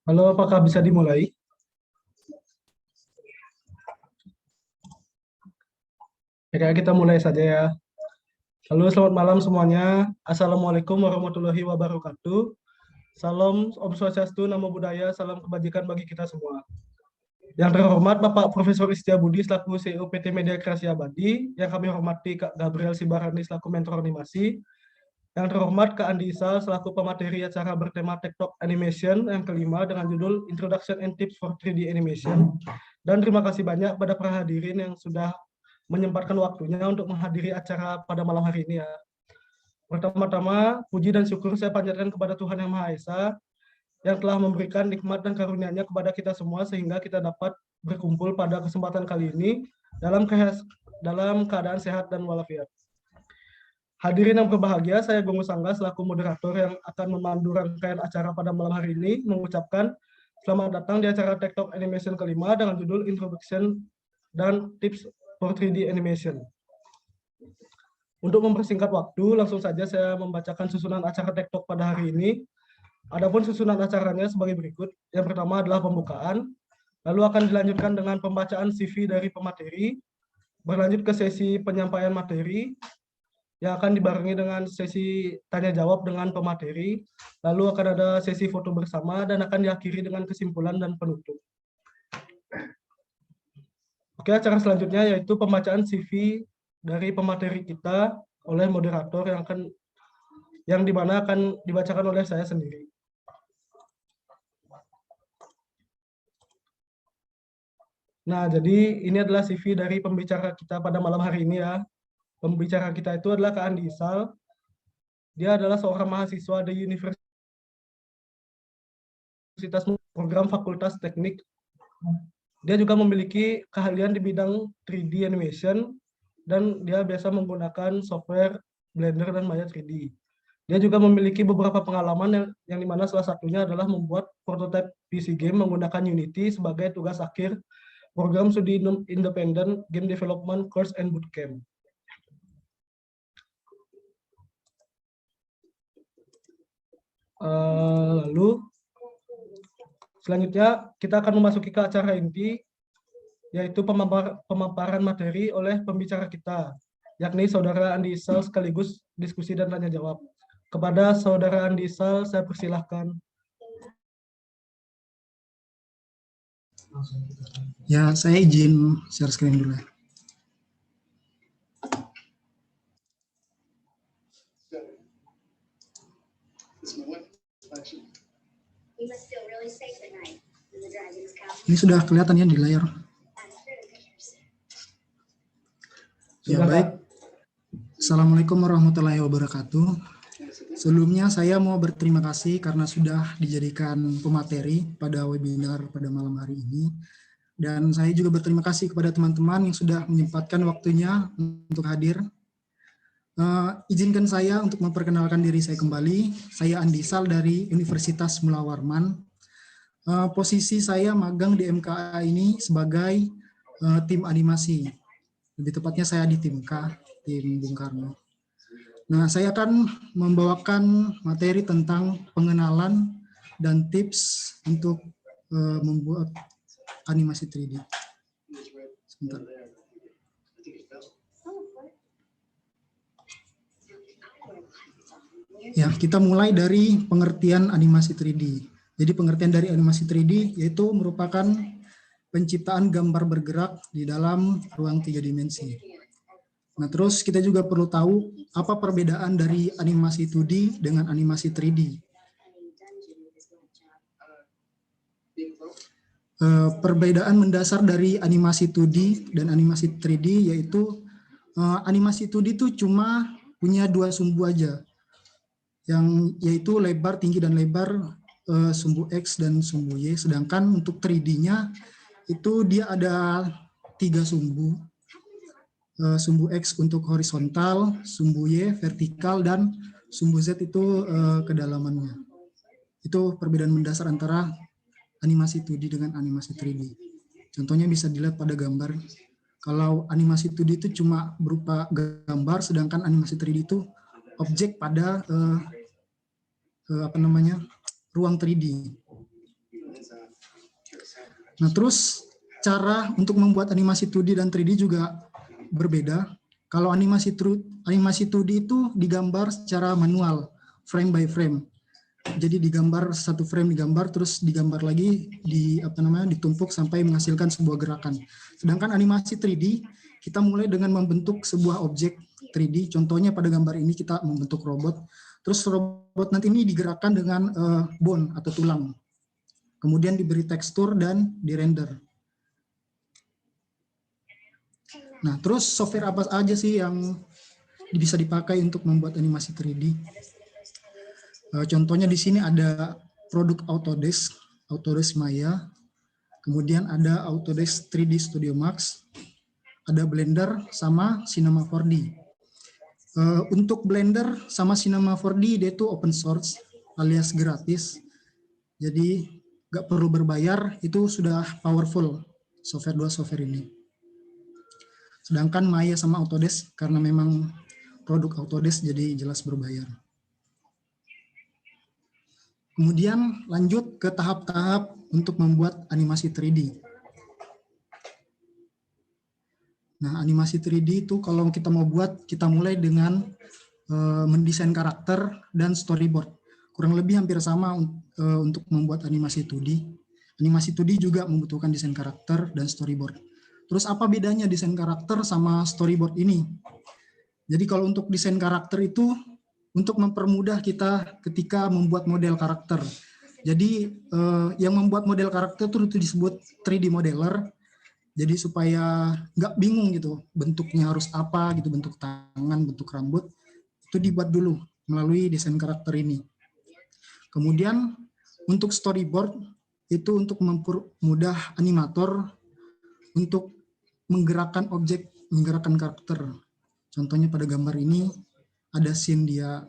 Halo, apakah bisa dimulai? Ya, kita mulai saja ya. Halo, selamat malam semuanya. Assalamualaikum warahmatullahi wabarakatuh. Salam Om Swastiastu, Namo Buddhaya, salam kebajikan bagi kita semua. Yang terhormat Bapak Profesor Budi selaku CEO PT Media Kreasi Abadi, yang kami hormati Kak Gabriel Sibarani selaku mentor animasi, yang terhormat Kak Andi Isal selaku pemateri acara bertema TikTok Animation yang kelima dengan judul Introduction and Tips for 3D Animation. Dan terima kasih banyak pada para hadirin yang sudah menyempatkan waktunya untuk menghadiri acara pada malam hari ini ya. Pertama-tama, puji dan syukur saya panjatkan kepada Tuhan Yang Maha Esa yang telah memberikan nikmat dan karunia-Nya kepada kita semua sehingga kita dapat berkumpul pada kesempatan kali ini dalam keadaan sehat dan walafiat. Hadirin yang berbahagia, saya Gungu Sangga selaku moderator yang akan memandu rangkaian acara pada malam hari ini mengucapkan selamat datang di acara TikTok Animation kelima dengan judul Introduction dan Tips for 3D Animation. Untuk mempersingkat waktu, langsung saja saya membacakan susunan acara TikTok pada hari ini. Adapun susunan acaranya sebagai berikut. Yang pertama adalah pembukaan, lalu akan dilanjutkan dengan pembacaan CV dari pemateri, berlanjut ke sesi penyampaian materi, yang akan dibarengi dengan sesi tanya jawab dengan pemateri, lalu akan ada sesi foto bersama, dan akan diakhiri dengan kesimpulan dan penutup. Oke, acara selanjutnya yaitu pembacaan CV dari pemateri kita oleh moderator yang dimana akan dibacakan oleh saya sendiri. Nah, jadi ini adalah CV dari pembicara kita pada malam hari ini ya. Pembicara kita itu adalah Kak Andi Isal. Dia adalah seorang mahasiswa di Universitas Program Fakultas Teknik. Dia juga memiliki keahlian di bidang 3D animation dan dia biasa menggunakan software Blender dan Maya 3D. Dia juga memiliki beberapa pengalaman yang dimana salah satunya adalah membuat prototipe PC game menggunakan Unity sebagai tugas akhir program studi independent game development course and bootcamp. Lalu selanjutnya kita akan memasuki ke acara inti, yaitu pemaparan materi oleh pembicara kita, yakni Saudara Andi Isal sekaligus diskusi dan tanya jawab. Kepada Saudara Andi Isal, saya persilahkan. Ya, saya izin share screen dulu. Ini sudah kelihatan ya di layar. Ya, baik. Assalamualaikum warahmatullahi wabarakatuh. Sebelumnya saya mau berterima kasih karena sudah dijadikan pemateri pada webinar pada malam hari ini. Dan saya juga berterima kasih kepada teman-teman yang sudah menyempatkan waktunya untuk hadir. Izinkan saya untuk memperkenalkan diri saya kembali. Saya Andi Isal dari Universitas Mula Warman. Posisi saya magang di MKA ini sebagai tim animasi. Lebih tepatnya saya di tim K, tim Bung Karno. Nah, saya akan membawakan materi tentang pengenalan dan tips untuk membuat animasi 3D. Sebentar. Ya, kita mulai dari pengertian animasi 3D. Jadi pengertian dari animasi 3D yaitu merupakan penciptaan gambar bergerak di dalam ruang 3 dimensi. Nah, terus kita juga perlu tahu apa perbedaan dari animasi 2D dengan animasi 3D. Perbedaan mendasar dari animasi 2D dan animasi 3D yaitu animasi 2D itu cuma punya dua sumbu aja, yaitu lebar, tinggi, dan lebar sumbu X dan sumbu Y. Sedangkan untuk 3D-nya itu dia ada 3 sumbu. Sumbu X untuk horizontal, sumbu Y vertikal, dan sumbu Z itu kedalamannya. Itu perbedaan mendasar antara animasi 2D dengan animasi 3D. Contohnya bisa dilihat pada gambar. Kalau animasi 2D itu cuma berupa gambar, sedangkan animasi 3D itu objek pada ruang 3D. Nah, terus cara untuk membuat animasi 2D dan 3D juga berbeda. Kalau animasi 2D itu digambar secara manual, frame by frame. Jadi digambar satu frame digambar, terus digambar lagi ditumpuk sampai menghasilkan sebuah gerakan. Sedangkan animasi 3D kita mulai dengan membentuk sebuah objek 3D. Contohnya pada gambar ini kita membentuk robot. Terus robot nanti ini digerakkan dengan bone atau tulang. Kemudian diberi tekstur dan dirender. Nah, terus software apa aja sih yang bisa dipakai untuk membuat animasi 3D? Contohnya di sini ada produk Autodesk Maya, kemudian ada Autodesk 3D Studio Max, ada Blender sama Cinema 4D. Untuk Blender sama Cinema 4D dia itu open source alias gratis, jadi nggak perlu berbayar, itu sudah powerful dua software ini. Sedangkan Maya sama Autodesk karena memang produk Autodesk jadi jelas berbayar. Kemudian lanjut ke tahap-tahap untuk membuat animasi 3D. Nah, animasi 3D itu kalau kita mau buat, kita mulai dengan mendesain karakter dan storyboard. Kurang lebih hampir sama untuk membuat animasi 2D. Animasi 2D juga membutuhkan desain karakter dan storyboard. Terus apa bedanya desain karakter sama storyboard ini? Jadi kalau untuk desain karakter itu untuk mempermudah kita ketika membuat model karakter. Jadi yang membuat model karakter itu disebut 3D modeler. Jadi supaya nggak bingung gitu bentuknya harus apa gitu, bentuk tangan, bentuk rambut, itu dibuat dulu melalui desain karakter ini. Kemudian untuk storyboard itu untuk mempermudah animator untuk menggerakkan objek, menggerakkan karakter. Contohnya pada gambar ini ada scene dia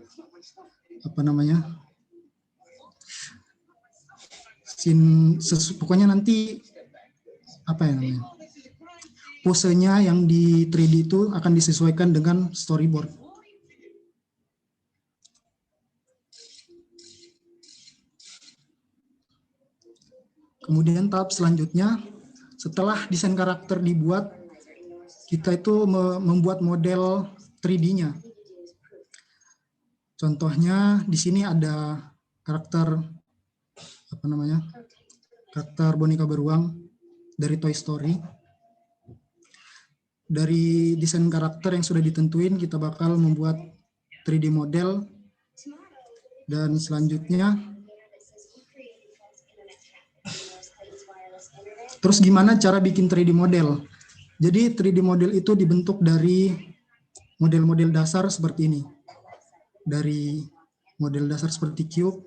pokoknya nanti posenya yang di 3D itu akan disesuaikan dengan storyboard. Kemudian tahap selanjutnya, setelah desain karakter dibuat, kita itu membuat model 3D-nya. Contohnya di sini ada karakter karakter boneka beruang dari Toy Story. Dari desain karakter yang sudah ditentuin, kita bakal membuat 3D model, dan selanjutnya terus gimana cara bikin 3D model? Jadi 3D model itu dibentuk dari model-model dasar seperti ini. Dari model dasar seperti cube,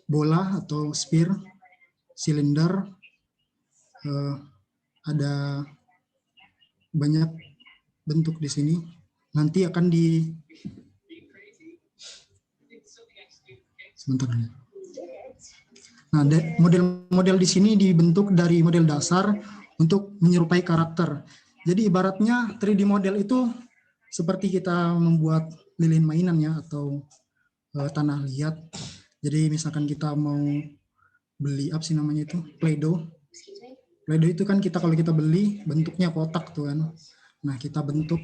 bola atau sphere, silinder, ada banyak bentuk di sini. Nanti akan sebentar. Nah, model-model di sini dibentuk dari model dasar untuk menyerupai karakter. Jadi ibaratnya 3D model itu seperti kita membuat lilin mainan ya, atau tanah liat. Jadi misalkan kita mau beli Play-Doh. Play-Doh itu kan kalau kita beli bentuknya kotak tuh kan. Nah, kita bentuk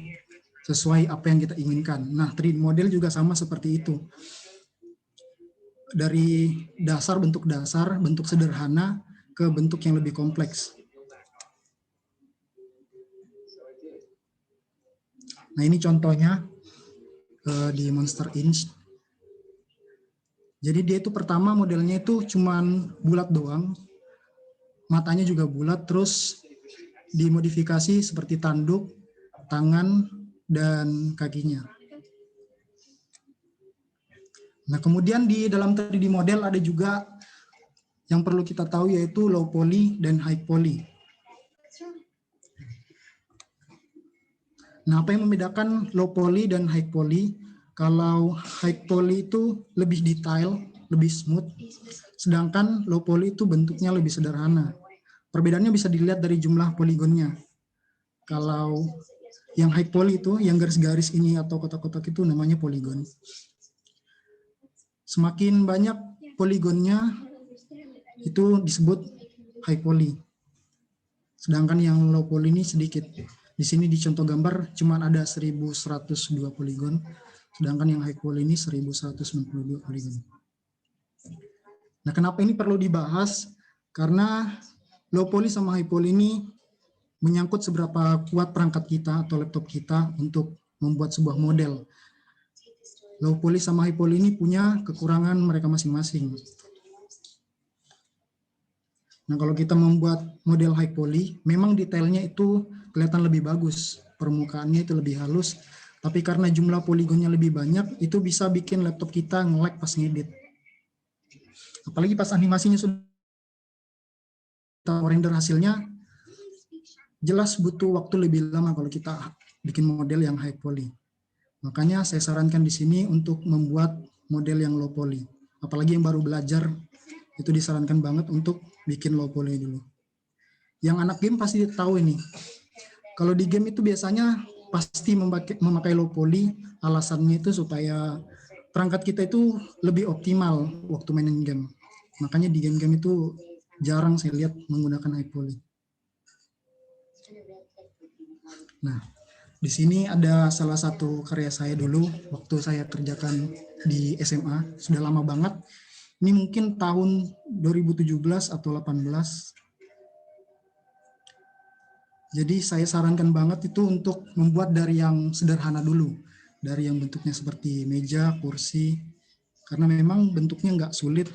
sesuai apa yang kita inginkan. Nah, 3D model juga sama seperti itu. Dari bentuk sederhana ke bentuk yang lebih kompleks. Nah, ini contohnya di Monster Inc. Jadi dia itu pertama modelnya itu cuman bulat doang, matanya juga bulat, terus dimodifikasi seperti tanduk, tangan, dan kakinya. Nah, kemudian di dalam 3D model ada juga yang perlu kita tahu, yaitu low poly dan high poly. Nah, apa yang membedakan low poly dan high poly? Kalau high poly itu lebih detail, lebih smooth, sedangkan low poly itu bentuknya lebih sederhana. Perbedaannya bisa dilihat dari jumlah poligonnya. Kalau yang high poly itu, yang garis-garis ini atau kotak-kotak itu namanya poligon. Semakin banyak poligonnya itu disebut high poly. Sedangkan yang low poly ini sedikit. Di sini di contoh gambar cuma ada 1102 poligon, sedangkan yang high poly ini 1192 poligon. Nah, kenapa ini perlu dibahas? Karena low poly sama high poly ini menyangkut seberapa kuat perangkat kita atau laptop kita untuk membuat sebuah model. Low poly sama high poly ini punya kekurangan mereka masing-masing. Nah, kalau kita membuat model high poly, memang detailnya itu kelihatan lebih bagus, permukaannya itu lebih halus, tapi karena jumlah poligonnya lebih banyak, itu bisa bikin laptop kita nge-lag pas ngedit. Apalagi pas animasinya sudah kita render hasilnya, jelas butuh waktu lebih lama kalau kita bikin model yang high poly. Makanya saya sarankan di sini untuk membuat model yang low poly. Apalagi yang baru belajar, itu disarankan banget untuk bikin low poly dulu. Yang anak game pasti tahu ini. Kalau di game itu biasanya pasti memakai low poly, alasannya itu supaya perangkat kita itu lebih optimal waktu mainin game. Makanya di game-game itu jarang saya lihat menggunakan high poly. Nah, di sini ada salah satu karya saya dulu waktu saya kerjakan di SMA, sudah lama banget. Ini mungkin tahun 2017 atau 18. Jadi saya sarankan banget itu untuk membuat dari yang sederhana dulu, dari yang bentuknya seperti meja, kursi, karena memang bentuknya nggak sulit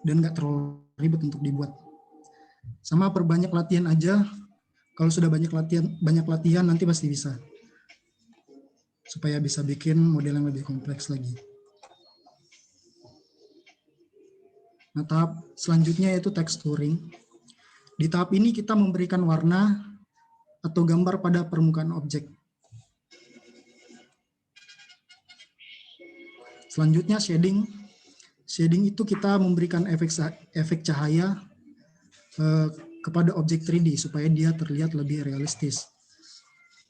dan nggak terlalu ribet untuk dibuat. Sama perbanyak latihan aja. Kalau sudah banyak latihan nanti pasti bisa. Supaya bisa bikin model yang lebih kompleks lagi. Nah, tahap selanjutnya yaitu texturing. Di tahap ini kita memberikan warna atau gambar pada permukaan objek. Selanjutnya shading. Shading itu kita memberikan efek cahaya kepada objek 3D supaya dia terlihat lebih realistis.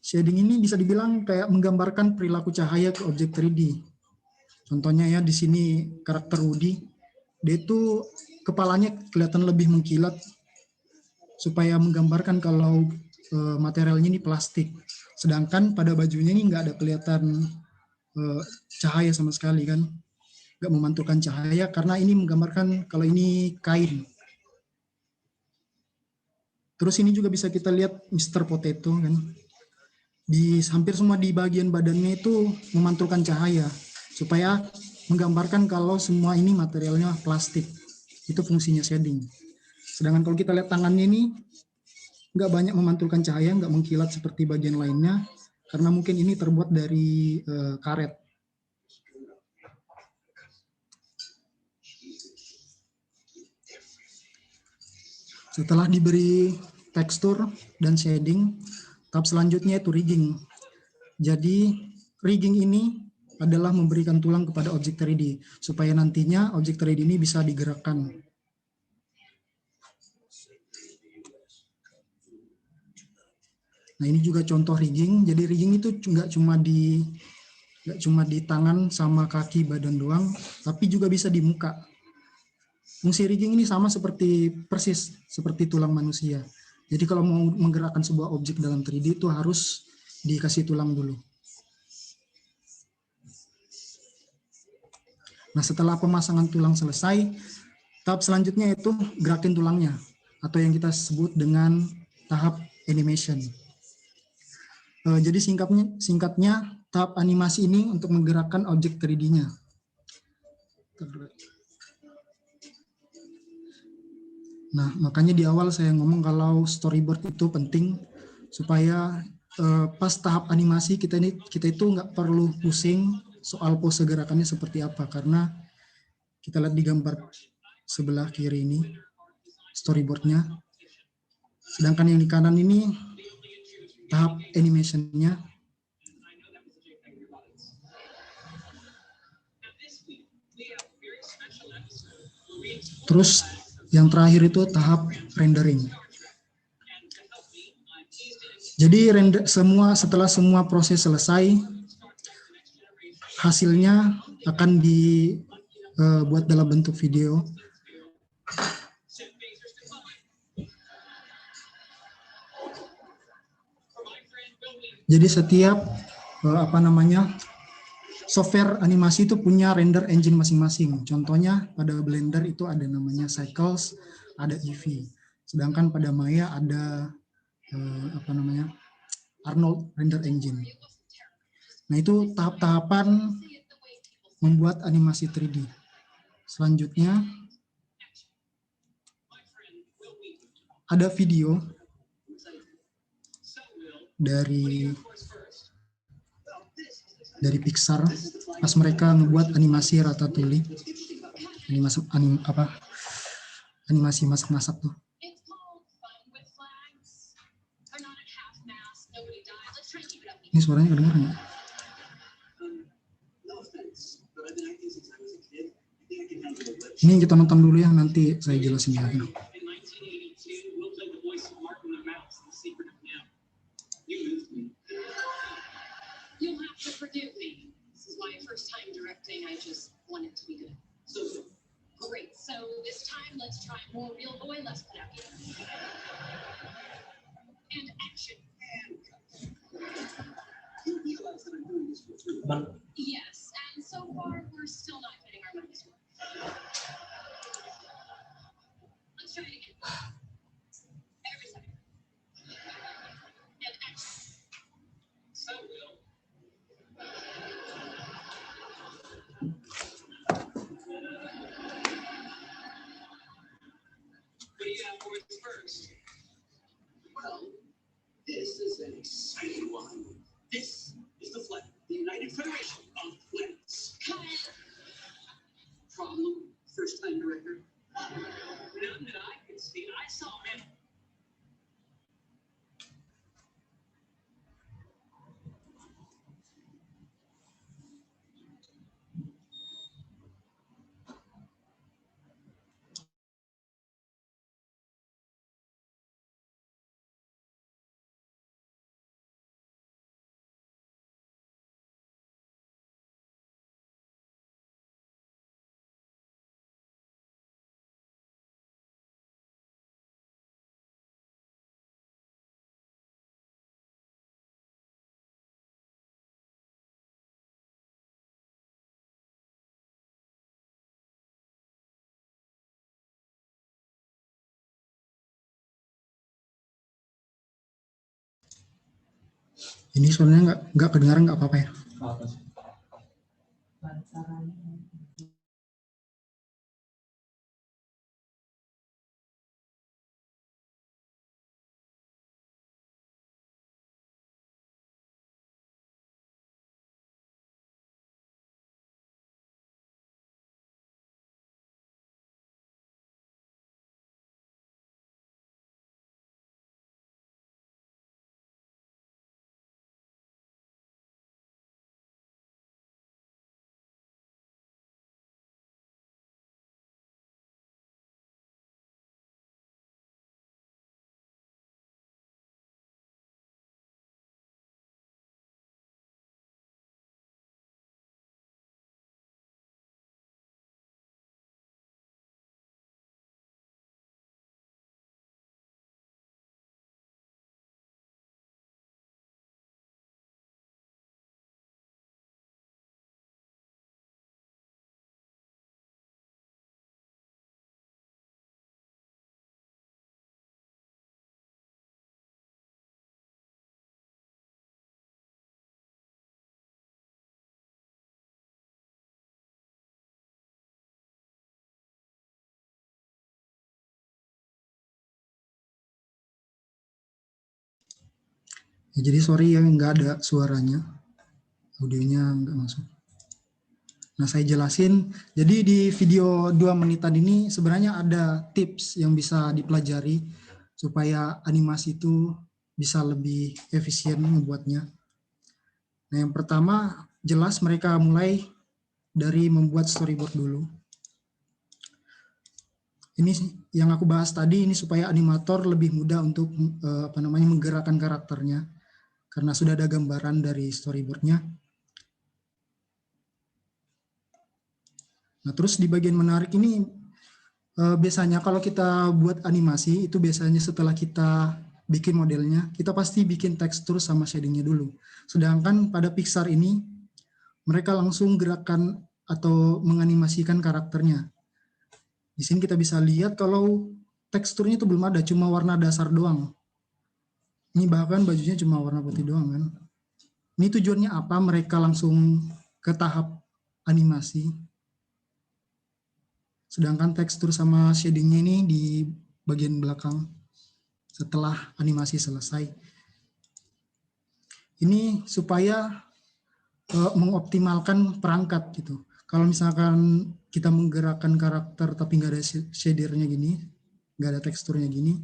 Shading ini bisa dibilang kayak menggambarkan perilaku cahaya ke objek 3D. Contohnya ya di sini karakter Woody, dia itu kepalanya kelihatan lebih mengkilat supaya menggambarkan kalau materialnya ini plastik. Sedangkan pada bajunya ini nggak ada kelihatan cahaya sama sekali kan, nggak memantulkan cahaya karena ini menggambarkan kalau ini kain. Terus ini juga bisa kita lihat Mr. Potato kan. Di hampir semua di bagian badannya itu memantulkan cahaya supaya menggambarkan kalau semua ini materialnya plastik. Itu fungsinya shading. Sedangkan kalau kita lihat tangannya ini nggak banyak memantulkan cahaya, nggak mengkilat seperti bagian lainnya karena mungkin ini terbuat dari karet. Setelah diberi tekstur dan shading, tahap selanjutnya itu rigging. Jadi rigging ini adalah memberikan tulang kepada objek 3D supaya nantinya objek 3D ini bisa digerakkan. Nah, ini juga contoh rigging. Jadi rigging itu nggak cuma di tangan sama kaki badan doang, tapi juga bisa di muka. Fungsi rigging ini sama persis seperti tulang manusia. Jadi kalau mau menggerakkan sebuah objek dalam 3D itu harus dikasih tulang dulu. Nah, setelah pemasangan tulang selesai, tahap selanjutnya itu gerakin tulangnya atau yang kita sebut dengan tahap animation. Jadi singkatnya tahap animasi ini untuk menggerakkan objek 3D-nya. Nah, makanya di awal saya ngomong kalau storyboard itu penting supaya pas tahap animasi kita itu nggak perlu pusing soal pose gerakannya seperti apa, karena kita lihat di gambar sebelah kiri ini storyboardnya. Sedangkan yang di kanan ini tahap animation-nya. Terus yang terakhir itu tahap rendering. Jadi setelah semua proses selesai, hasilnya akan dibuat dalam bentuk video. Jadi setiap software animasi itu punya render engine masing-masing. Contohnya pada Blender itu ada namanya Cycles, ada Eevee. Sedangkan pada Maya ada Arnold Render Engine. Nah, itu tahap-tahapan membuat animasi 3D. Selanjutnya ada video dari Pixar pas mereka ngebuat animasi Ratatouille, animasi masak-masak tuh. Ini suaranya kedengaran nggak? Ini kita nonton dulu ya, nanti saya jelasin lagi. You'll have to forgive me. This is my first time directing. I just want it to be good. So great. So this time, let's try more real boy, less Pinocchio. And action. Yes, and so far we're still not getting our money's worth. Let's try it again. Every second. And action. So Will. What do you have for us first? Well, this is an exciting one. This is the flag, the United Federation of Planets. Cut. Problem, first time director. None that I could see. I saw him. Ini suaranya nggak kedengaran, nggak apa-apa ya? Ya, jadi sorry ya nggak ada suaranya, audionya nggak masuk. Nah, saya jelasin. Jadi di video 2 menitan ini sebenarnya ada tips yang bisa dipelajari supaya animasi itu bisa lebih efisien membuatnya. Nah, yang pertama jelas mereka mulai dari membuat storyboard dulu. Ini yang aku bahas tadi, ini supaya animator lebih mudah untuk menggerakkan karakternya karena sudah ada gambaran dari storyboardnya. Nah, terus di bagian menarik ini biasanya kalau kita buat animasi itu biasanya setelah kita bikin modelnya, kita pasti bikin tekstur sama shadingnya dulu. Sedangkan pada Pixar ini, mereka langsung gerakan atau menganimasikan karakternya. Di sini kita bisa lihat kalau teksturnya itu belum ada, cuma warna dasar doang. Ini bahkan bajunya cuma warna putih doang kan. Ini tujuannya apa? Mereka langsung ke tahap animasi. Sedangkan tekstur sama shadingnya ini di bagian belakang setelah animasi selesai. Ini supaya mengoptimalkan perangkat gitu. Kalau misalkan kita menggerakkan karakter tapi nggak ada shadernya gini, nggak ada teksturnya gini,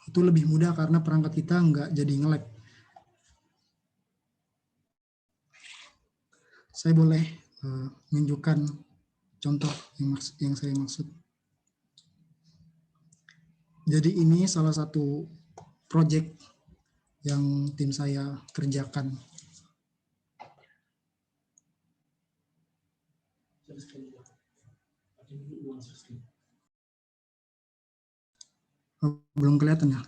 itu lebih mudah karena perangkat kita nggak jadi nge-lag. Saya boleh menunjukkan contoh yang saya maksud. Jadi ini salah satu project yang tim saya kerjakan. Belum kelihatan ya?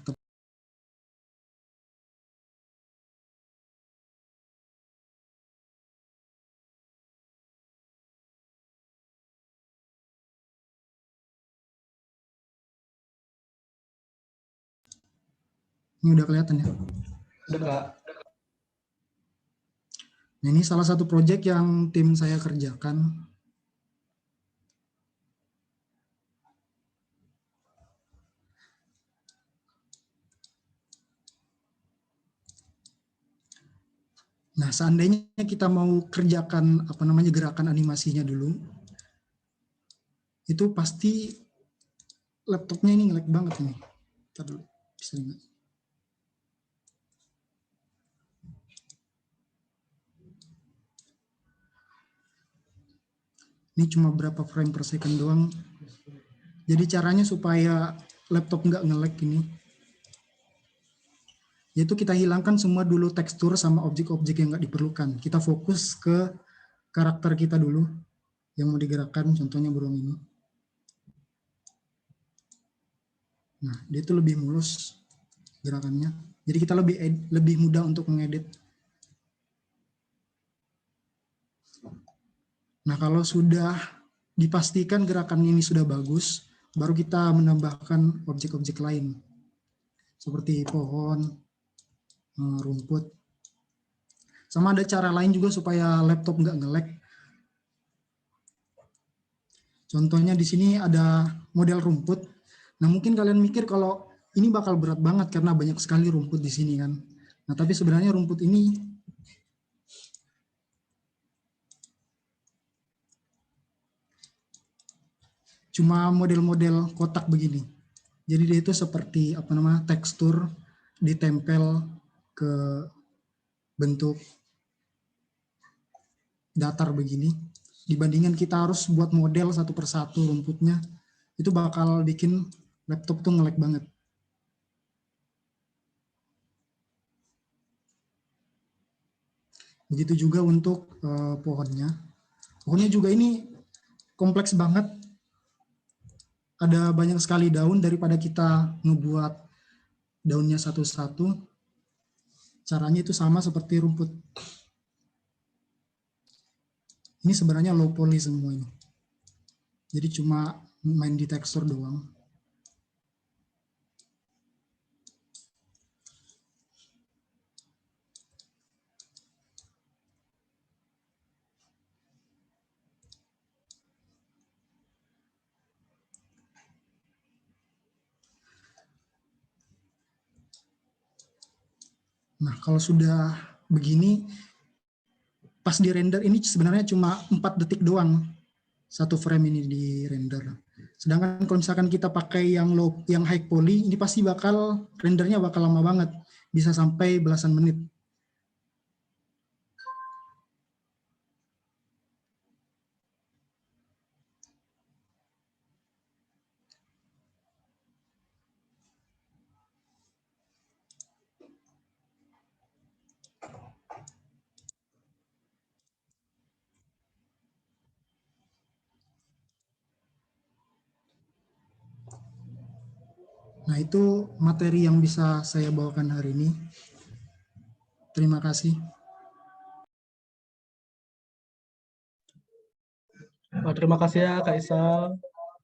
Ini udah kelihatan ya? Udah Kak. Nah, ini salah satu project yang tim saya kerjakan. Nah, seandainya kita mau kerjakan gerakan animasinya dulu, itu pasti laptopnya ini nge-lag banget ini. Ntar dulu, bisa nggak? Ini cuma berapa frame per second doang. Jadi caranya supaya laptop nggak nge-lag ini, yaitu kita hilangkan semua dulu tekstur sama objek-objek yang nggak diperlukan. Kita fokus ke karakter kita dulu yang mau digerakkan, contohnya burung ini. Nah, dia itu lebih mulus gerakannya. Jadi kita lebih mudah untuk mengedit. Nah, kalau sudah dipastikan gerakannya ini sudah bagus, baru kita menambahkan objek-objek lain. Seperti pohon, rumput. Sama ada cara lain juga supaya laptop nggak nge-lag. Contohnya di sini ada model rumput. Nah, mungkin kalian mikir kalau ini bakal berat banget karena banyak sekali rumput di sini kan. Nah, tapi sebenarnya rumput ini cuma model-model kotak begini. Jadi dia itu seperti tekstur ditempel ke bentuk datar begini. Dibandingkan kita harus buat model satu persatu rumputnya, itu bakal bikin laptop tuh nge-lag banget. Begitu juga untuk pohonnya. Pohonnya juga ini kompleks banget. Ada banyak sekali daun, daripada kita ngebuat daunnya satu-satu. Caranya itu sama seperti rumput. Ini sebenarnya low poly semua ini. Jadi cuma main di tekstur doang. Nah, kalau sudah begini, pas di render ini sebenarnya cuma 4 detik doang satu frame ini di render. Sedangkan kalau misalkan kita pakai yang high poly, ini pasti rendernya bakal lama banget, bisa sampai belasan menit. Nah, itu materi yang bisa saya bawakan hari ini. Terima kasih. Wah, terima kasih ya Kak Isal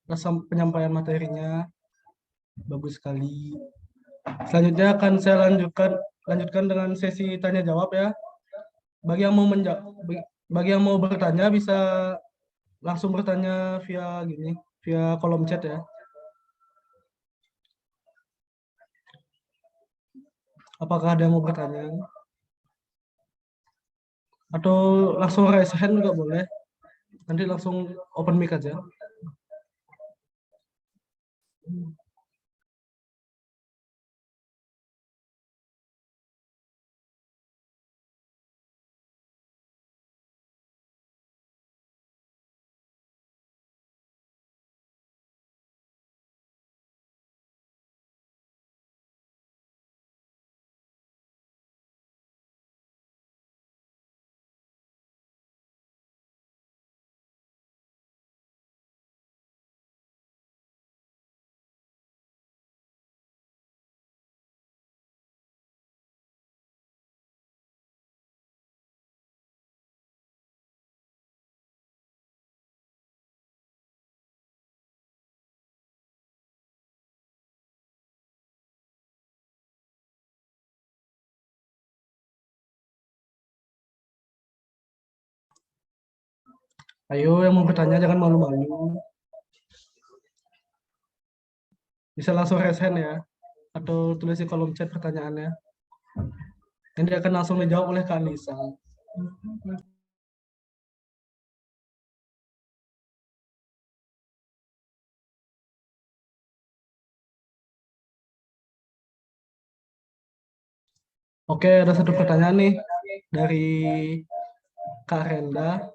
atas penyampaian materinya. Bagus sekali. Selanjutnya akan saya lanjutkan dengan sesi tanya jawab ya. Bagi yang mau bagi yang mau bertanya bisa langsung bertanya via kolom chat ya. Apakah ada yang mau bertanya? Atau langsung raise hand juga boleh. Nanti langsung open mic aja. Ayo yang mau bertanya jangan malu-malu. Bisa langsung raise hand ya. Atau tulis di kolom chat pertanyaannya. Nanti akan langsung dijawab oleh Kak Anissa. Oke, ada satu pertanyaan nih dari Kak Renda.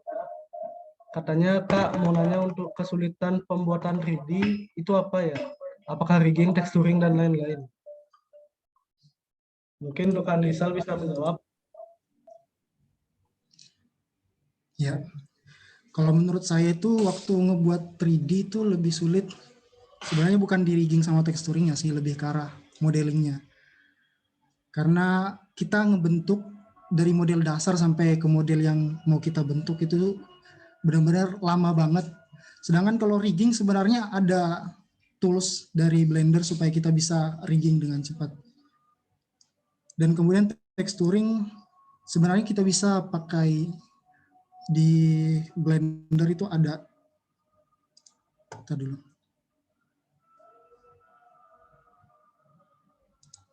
Katanya Kak mau nanya untuk kesulitan pembuatan 3D itu apa ya? Apakah rigging, texturing, dan lain-lain? Mungkin untuk Kak Anissa bisa menjawab. Ya, kalau menurut saya itu waktu ngebuat 3D itu lebih sulit. Sebenarnya bukan di rigging sama texturingnya sih, lebih ke arah modelingnya. Karena kita ngebentuk dari model dasar sampai ke model yang mau kita bentuk itu benar-benar lama banget. Sedangkan kalau rigging sebenarnya ada tools dari Blender supaya kita bisa rigging dengan cepat. Dan kemudian texturing sebenarnya kita bisa pakai di Blender itu ada. Kita dulu.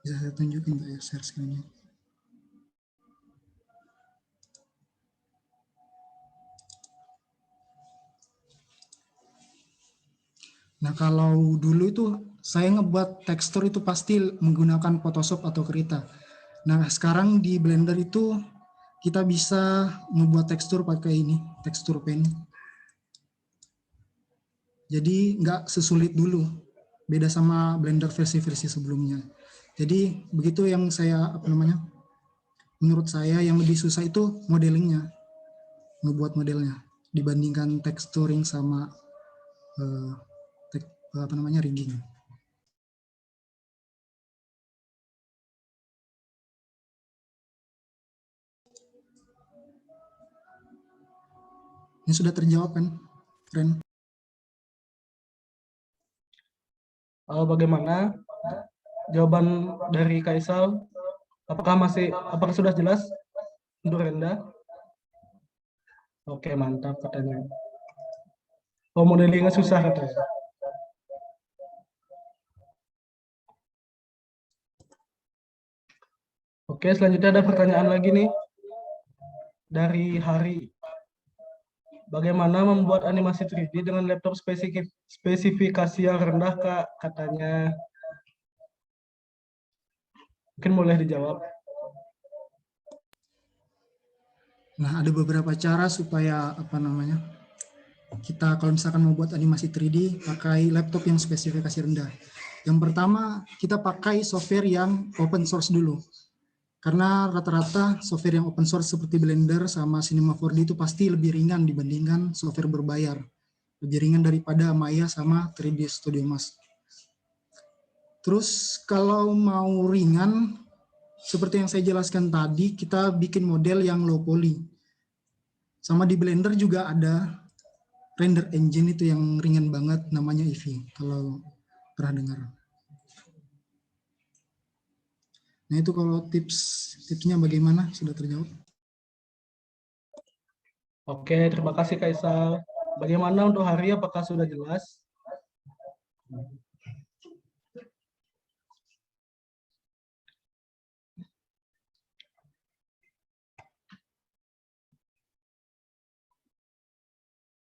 Bisa saya tunjukin ya share screen-nya. Nah, kalau dulu itu saya ngebuat tekstur itu pasti menggunakan Photoshop atau Krita. Nah, sekarang di Blender itu kita bisa membuat tekstur pakai ini, tekstur pen. Jadi nggak sesulit dulu, beda sama Blender versi-versi sebelumnya. Jadi begitu yang menurut saya yang lebih susah itu modelingnya, ngebuat modelnya dibandingkan texturing sama rigging. Ini sudah terjawab kan, Ren? Bagaimana jawaban dari Kaisal? Apakah sudah jelas untuk Renda? Oke, mantap katanya. Oh, modelingnya susah katanya. Oke, selanjutnya ada pertanyaan lagi nih dari Hari. Bagaimana membuat animasi 3D dengan laptop spesifikasi yang rendah, Kak? Katanya. Mungkin boleh dijawab. Nah, ada beberapa cara supaya kita kalau misalkan mau buat animasi 3D pakai laptop yang spesifikasi rendah. Yang pertama, kita pakai software yang open source dulu. Karena rata-rata software yang open source seperti Blender sama Cinema 4D itu pasti lebih ringan dibandingkan software berbayar. Lebih ringan daripada Maya sama 3D Studio Max. Terus kalau mau ringan, seperti yang saya jelaskan tadi, kita bikin model yang low poly. Sama di Blender juga ada render engine itu yang ringan banget, namanya Eevee, kalau pernah dengar. Nah itu kalau tipsnya bagaimana, sudah terjawab? Oke, terima kasih Kaisal. Bagaimana untuk Hari, apakah sudah jelas?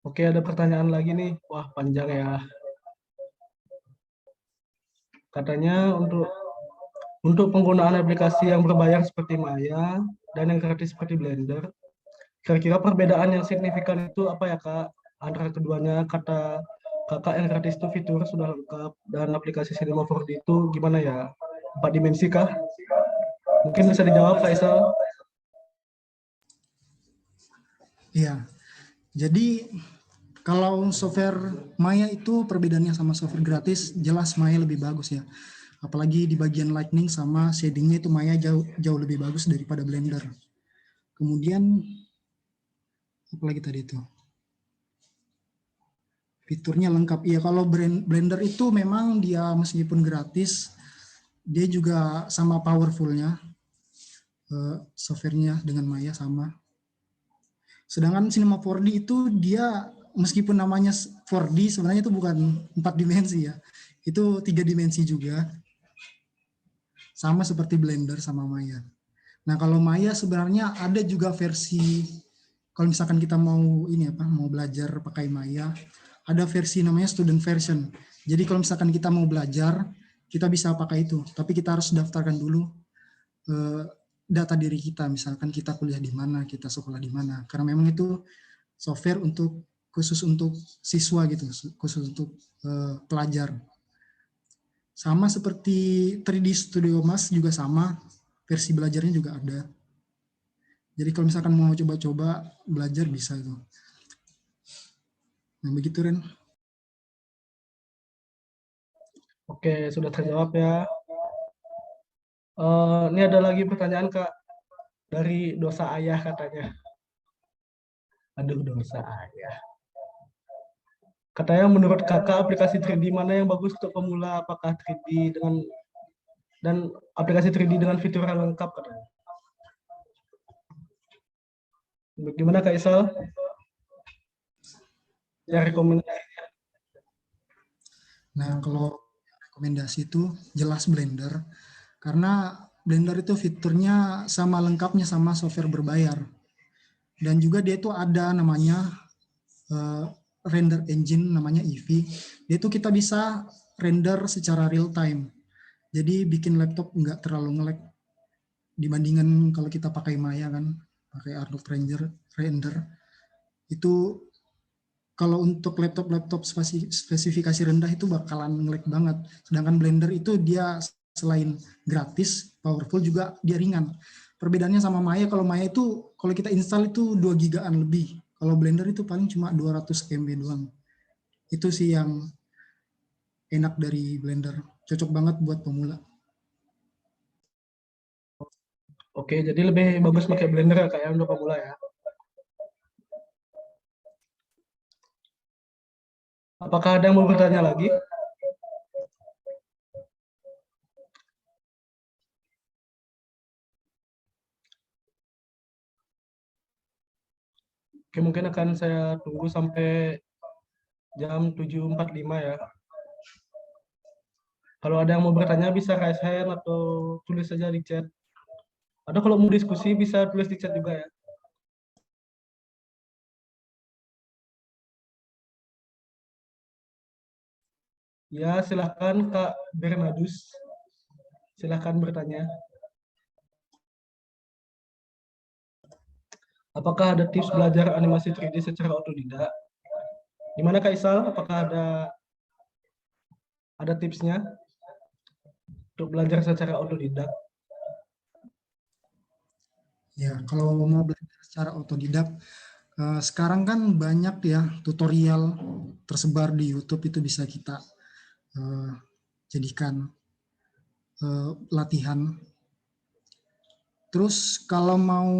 Oke, ada pertanyaan lagi nih. Wah, panjang ya. Katanya untuk penggunaan aplikasi yang berbayar seperti Maya dan yang gratis seperti Blender, kira-kira perbedaan yang signifikan itu apa ya Kak? Antara keduanya, kata Kakak yang gratis itu fitur sudah lengkap dan aplikasi Cinema 4D itu gimana ya? 4 dimensi kah? Mungkin bisa dijawab Faisal. Iya, jadi kalau software Maya itu perbedaannya sama software gratis, jelas Maya lebih bagus ya. Apalagi di bagian lightning sama shadingnya itu Maya jauh lebih bagus daripada Blender. Kemudian apalagi tadi itu? Fiturnya lengkap. Iya, kalau Blender itu memang dia meskipun gratis, dia juga sama powerfulnya. Softwarenya dengan Maya sama. Sedangkan Cinema 4D itu dia meskipun namanya 4D sebenarnya itu bukan 4 dimensi ya. Itu 3 dimensi juga. Sama seperti Blender sama Maya. Nah, kalau Maya sebenarnya ada juga versi kalau misalkan kita mau mau belajar pakai Maya, ada versi namanya student version. Jadi kalau misalkan kita mau belajar, kita bisa pakai itu, tapi kita harus daftarkan dulu data diri kita, misalkan kita kuliah di mana, kita sekolah di mana, karena memang itu software khusus untuk siswa gitu, khusus untuk pelajar. Sama seperti 3D Studio Mas juga sama, versi belajarnya juga ada. Jadi kalau misalkan mau coba-coba belajar bisa itu. Nah begitu Ren. Oke, sudah terjawab ya. Ini ada lagi pertanyaan Kak dari dosa ayah katanya. Aduh, dosa ayah. Katanya menurut Kakak aplikasi 3D mana yang bagus untuk pemula? Apakah 3D dan aplikasi 3D dengan fitur yang lengkap katanya. Gimana Kak Isal? Ya rekomendasi. Nah kalau rekomendasi itu jelas Blender. Karena Blender itu fiturnya sama lengkapnya sama software berbayar. Dan juga dia itu ada namanya render engine namanya Eevee. Dia itu kita bisa render secara real time. Jadi bikin laptop nggak terlalu nge-lag dibandingkan kalau kita pakai Maya kan, pakai Arnold Render. Itu kalau untuk laptop spesifikasi rendah itu bakalan nge-lag banget. Sedangkan Blender itu dia selain gratis, powerful juga dia ringan. Perbedaannya sama Maya, kalau Maya itu kalau kita install itu 2 gigaan lebih. Kalau Blender itu paling cuma 200 MB doang. Itu sih yang enak dari Blender. Cocok banget buat pemula. Oke, jadi lebih bagus pakai Blender ya kayak untuk pemula ya. Apakah ada yang mau bertanya lagi? Oke, mungkin akan saya tunggu sampai jam 7.45 ya. Kalau ada yang mau bertanya bisa raise hand atau tulis saja di chat. Atau kalau mau diskusi bisa tulis di chat juga ya. Ya, silahkan Kak Bernadus. Silahkan bertanya. Apakah ada tips belajar animasi 3D secara otodidak? Gimana Kak Isal? Apakah ada tipsnya untuk belajar secara otodidak? Ya, kalau mau belajar secara otodidak, sekarang kan banyak ya tutorial tersebar di YouTube itu bisa kita jadikan. latihan. Terus kalau mau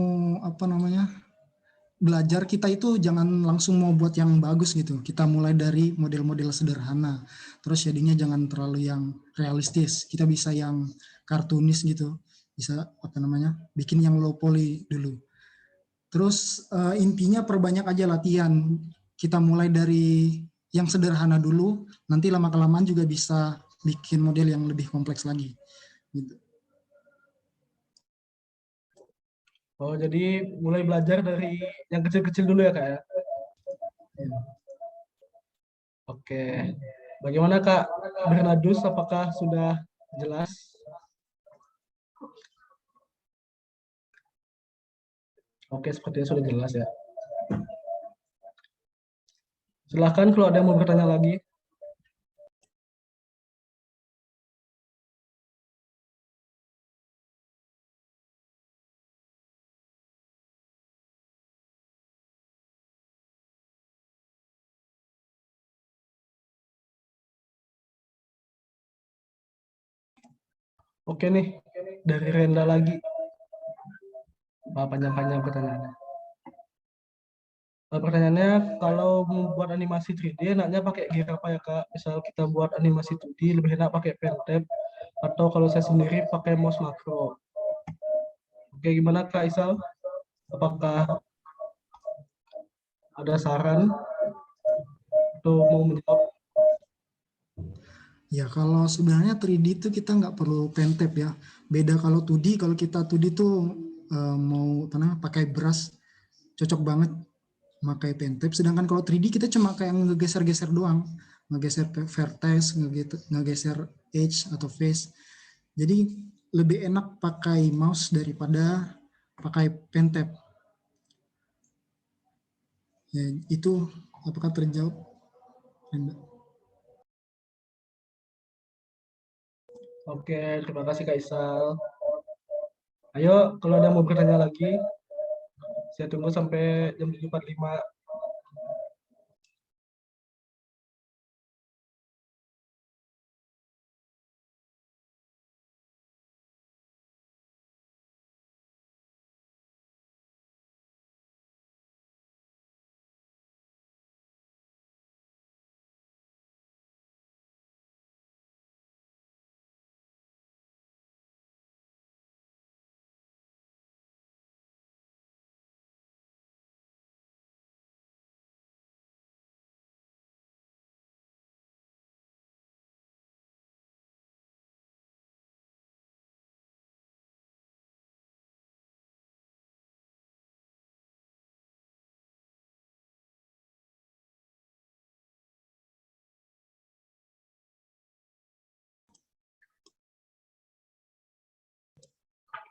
belajar, kita itu jangan langsung mau buat yang bagus gitu. Kita mulai dari model-model sederhana. Terus jadinya jangan terlalu yang realistis. Kita bisa yang kartunis gitu. Bisa bikin yang low poly dulu. Terus intinya perbanyak aja latihan. Kita mulai dari yang sederhana dulu. Nanti lama-kelamaan juga bisa bikin model yang lebih kompleks lagi. Gitu. Oh, jadi mulai belajar dari yang kecil-kecil dulu ya, Kak ya? Ya. Oke. Bagaimana Kak Bernadus, apakah sudah jelas? Oke, sepertinya sudah jelas ya. Silahkan kalau ada yang mau bertanya lagi. Oke nih, dari Renda lagi. Panjang-panjang pertanyaannya. Pertanyaannya, kalau membuat animasi 3D, enaknya pakai gear apa ya Kak? Misal kita buat animasi 2D, lebih enak pakai Pentab, atau kalau saya sendiri pakai mouse makro. Oke, gimana Kak Isal? Apakah ada saran atau mau menjawab? Ya, kalau sebenarnya 3D itu kita nggak perlu pentap ya. Beda kalau 2D, kalau kita 2D tuh mau pakai brush, cocok banget pakai pentap. Sedangkan kalau 3D kita cuma kayak ngegeser-geser doang, ngegeser vertex, ngegeser edge atau face. Jadi lebih enak pakai mouse daripada pakai pentap. Ya, itu apakah terjawab? Oke, terima kasih Kak Isal. Ayo, kalau ada yang mau bertanya lagi, saya tunggu sampai jam 7.45.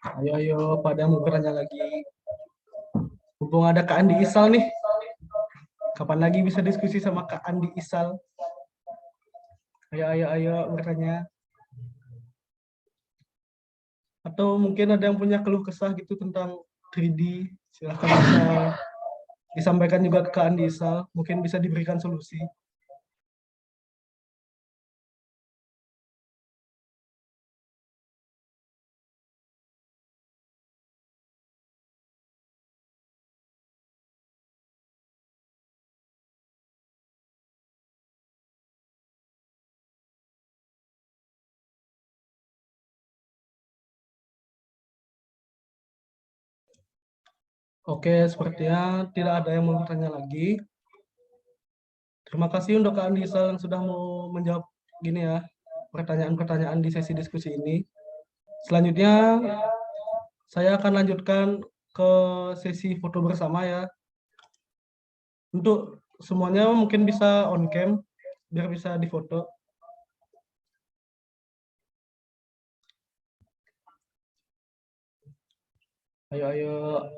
Ayo, pada yang mau bertanya lagi. Mumpung ada Kak Andi Isal nih. Kapan lagi bisa diskusi sama Kak Andi Isal? Ayo bertanya. Atau mungkin ada yang punya keluh kesah gitu tentang 3D. Silahkan bisa disampaikan juga ke Kak Andi Isal. Mungkin bisa diberikan solusi. Oke, sepertinya tidak ada yang mau bertanya lagi. Terima kasih untuk Kak Andi Isal yang sudah mau menjawab gini ya, pertanyaan-pertanyaan di sesi diskusi ini. Selanjutnya, saya akan lanjutkan ke sesi foto bersama ya. Untuk semuanya mungkin bisa on cam, biar bisa difoto. Ayo.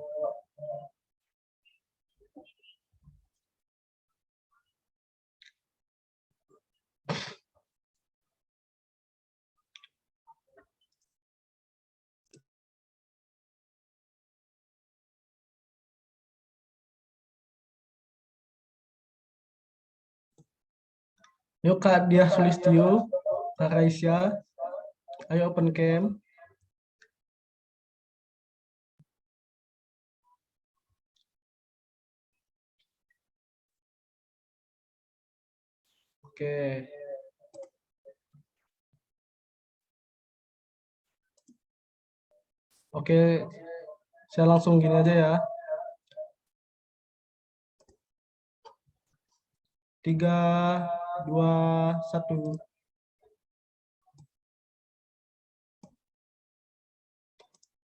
Yuk Kak Diah Sulistyo, Kak Raisya, Ayo open cam. Oke. Oke, saya langsung gini aja ya. 3, 2, 1.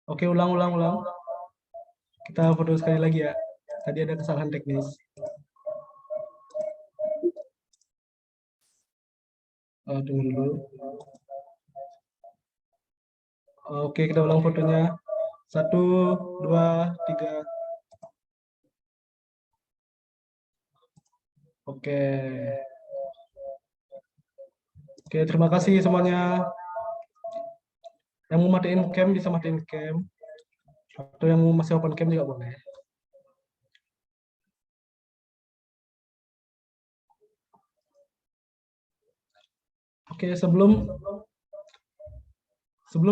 Oke, ulang. Kita foto sekali lagi ya. Tadi ada kesalahan teknis. Tunggu dulu. Oke, kita ulang fotonya. 1, 2, 3. Oke. Oke, terima kasih semuanya. Yang mau matiin cam bisa matiin cam. Atau yang mau masih open cam juga boleh. Oke, sebelum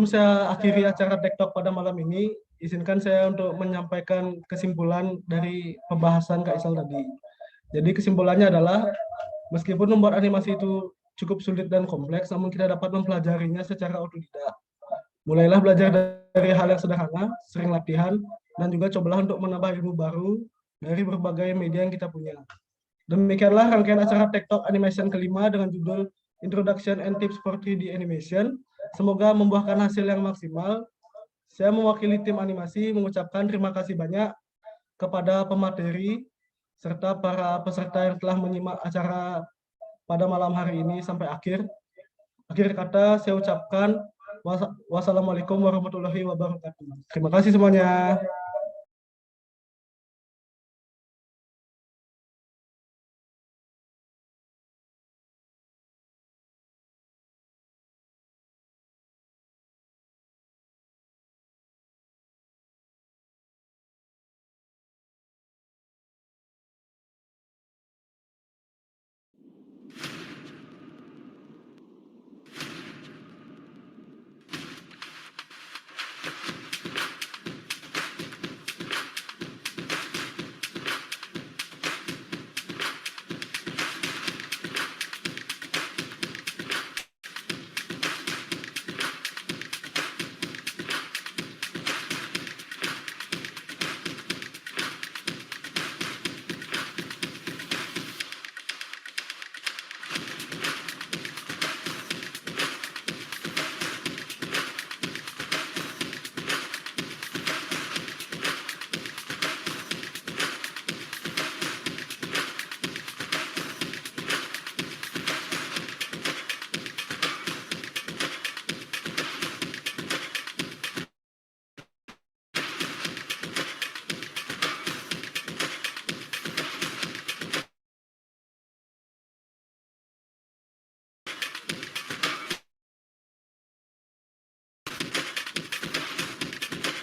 saya akhiri acara TikTok pada malam ini, izinkan saya untuk menyampaikan kesimpulan dari pembahasan Kak Isal tadi. Jadi kesimpulannya adalah, meskipun membuat animasi itu cukup sulit dan kompleks, namun kita dapat mempelajarinya secara otodidak. Mulailah belajar dari hal yang sederhana, sering latihan, dan juga cobalah untuk menambah ilmu baru dari berbagai media yang kita punya. Demikianlah rangkaian acara TikTok Animation kelima dengan judul Introduction and Tips for 3D Animation. Semoga membuahkan hasil yang maksimal. Saya mewakili tim animasi mengucapkan terima kasih banyak kepada pemateri serta para peserta yang telah menyimak acara pada malam hari ini sampai akhir. Akhir kata saya ucapkan wassalamualaikum warahmatullahi wabarakatuh. Terima kasih semuanya.